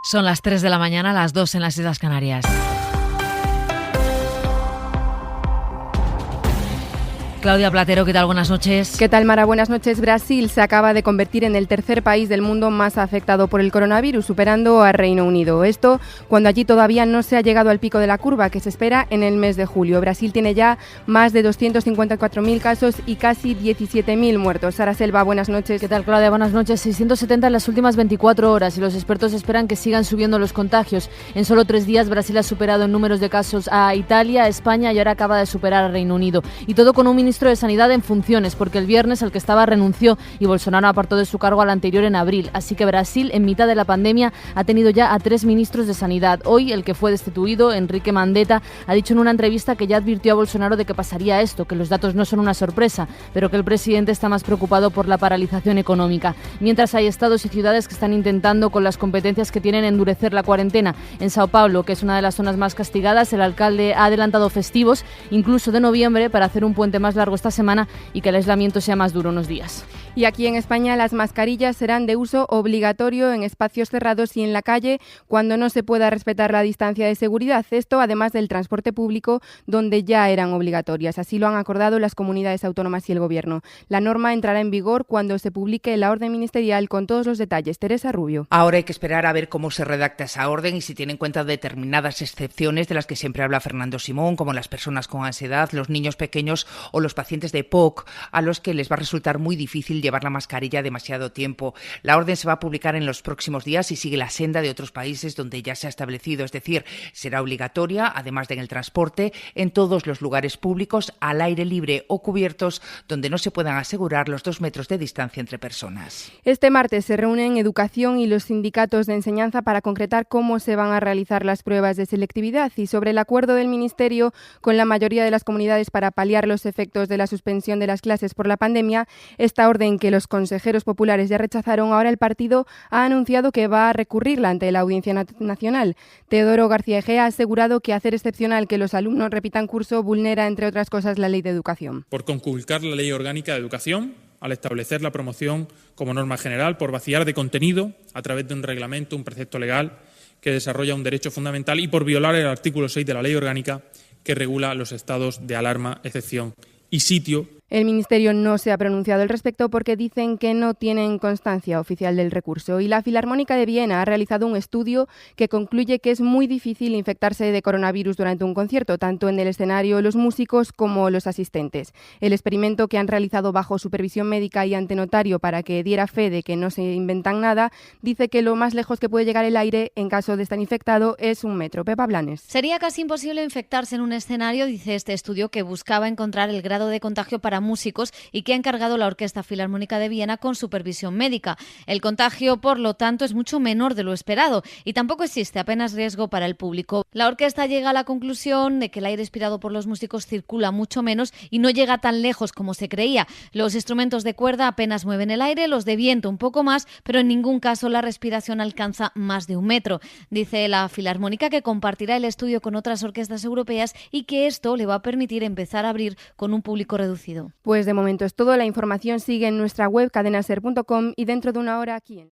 Son las 3 de la mañana, las 2 en las Islas Canarias. Claudia Platero, ¿qué tal? Buenas noches. ¿Qué tal, Mara? Buenas noches. Brasil se acaba de convertir en el tercer país del mundo más afectado por el coronavirus, superando a Reino Unido. Esto cuando allí todavía no se ha llegado al pico de la curva, que se espera en el mes de julio. Brasil tiene ya más de 254.000 casos y casi 17.000 muertos. Sara Selva, buenas noches. ¿Qué tal, Claudia? Buenas noches. 670 en las últimas 24 horas y los expertos esperan que sigan subiendo los contagios. En solo 3 días Brasil ha superado en números de casos a Italia, a España y ahora acaba de superar a Reino Unido. Y todo con un ministro de Sanidad en funciones, porque el viernes el que estaba renunció y Bolsonaro apartó de su cargo al anterior en abril. Así que Brasil, en mitad de la pandemia, ha tenido ya a 3 ministros de Sanidad. Hoy, el que fue destituido, Enrique Mandetta, ha dicho en una entrevista que ya advirtió a Bolsonaro de que pasaría esto, que los datos no son una sorpresa, pero que el presidente está más preocupado por la paralización económica. Mientras hay estados y ciudades que están intentando, con las competencias que tienen, endurecer la cuarentena. En Sao Paulo, que es una de las zonas más castigadas, el alcalde ha adelantado festivos, incluso de noviembre, para hacer un puente más largo esta semana y que el aislamiento sea más duro unos días. Y aquí en España las mascarillas serán de uso obligatorio en espacios cerrados y en la calle cuando no se pueda respetar la distancia de seguridad. Esto además del transporte público, donde ya eran obligatorias. Así lo han acordado las comunidades autónomas y el Gobierno. La norma entrará en vigor cuando se publique la orden ministerial con todos los detalles. Teresa Rubio. Ahora hay que esperar a ver cómo se redacta esa orden y si tiene en cuenta determinadas excepciones de las que siempre habla Fernando Simón, como las personas con ansiedad, los niños pequeños o los pacientes de POC, a los que les va a resultar muy difícil llevar la mascarilla demasiado tiempo. La orden se va a publicar en los próximos días y sigue la senda de otros países donde ya se ha establecido, es decir, será obligatoria, además de en el transporte, en todos los lugares públicos, al aire libre o cubiertos, donde no se puedan asegurar los 2 metros de distancia entre personas. Este martes se reúnen Educación y los sindicatos de enseñanza para concretar cómo se van a realizar las pruebas de selectividad y sobre el acuerdo del Ministerio con la mayoría de las comunidades para paliar los efectos de la suspensión de las clases por la pandemia. Esta orden que los consejeros populares ya rechazaron, ahora el partido ha anunciado que va a recurrirla ante la Audiencia Nacional. Teodoro García Egea ha asegurado que hacer excepcional que los alumnos repitan curso vulnera, entre otras cosas, la Ley de Educación. Por conculcar la Ley Orgánica de Educación, al establecer la promoción como norma general, por vaciar de contenido a través de un reglamento, un precepto legal que desarrolla un derecho fundamental y por violar el artículo 6 de la Ley Orgánica que regula los estados de alarma, excepción y sitio. El Ministerio no se ha pronunciado al respecto porque dicen que no tienen constancia oficial del recurso. Y la Filarmónica de Viena ha realizado un estudio que concluye que es muy difícil infectarse de coronavirus durante un concierto, tanto en el escenario los músicos como los asistentes. El experimento que han realizado bajo supervisión médica y ante notario para que diera fe de que no se inventan nada, dice que lo más lejos que puede llegar el aire en caso de estar infectado es 1 metro. Pepa Blanes. Sería casi imposible infectarse en un escenario, dice este estudio, que buscaba encontrar el grado de contagio para músicos y que ha encargado la Orquesta Filarmónica de Viena con supervisión médica. El contagio, por lo tanto, es mucho menor de lo esperado y tampoco existe apenas riesgo para el público. La orquesta llega a la conclusión de que el aire expirado por los músicos circula mucho menos y no llega tan lejos como se creía. Los instrumentos de cuerda apenas mueven el aire, los de viento un poco más, pero en ningún caso la respiración alcanza más de 1 metro. Dice la Filarmónica que compartirá el estudio con otras orquestas europeas y que esto le va a permitir empezar a abrir con un público reducido. Pues de momento es todo. La información sigue en nuestra web cadenaser.com y dentro de una hora aquí en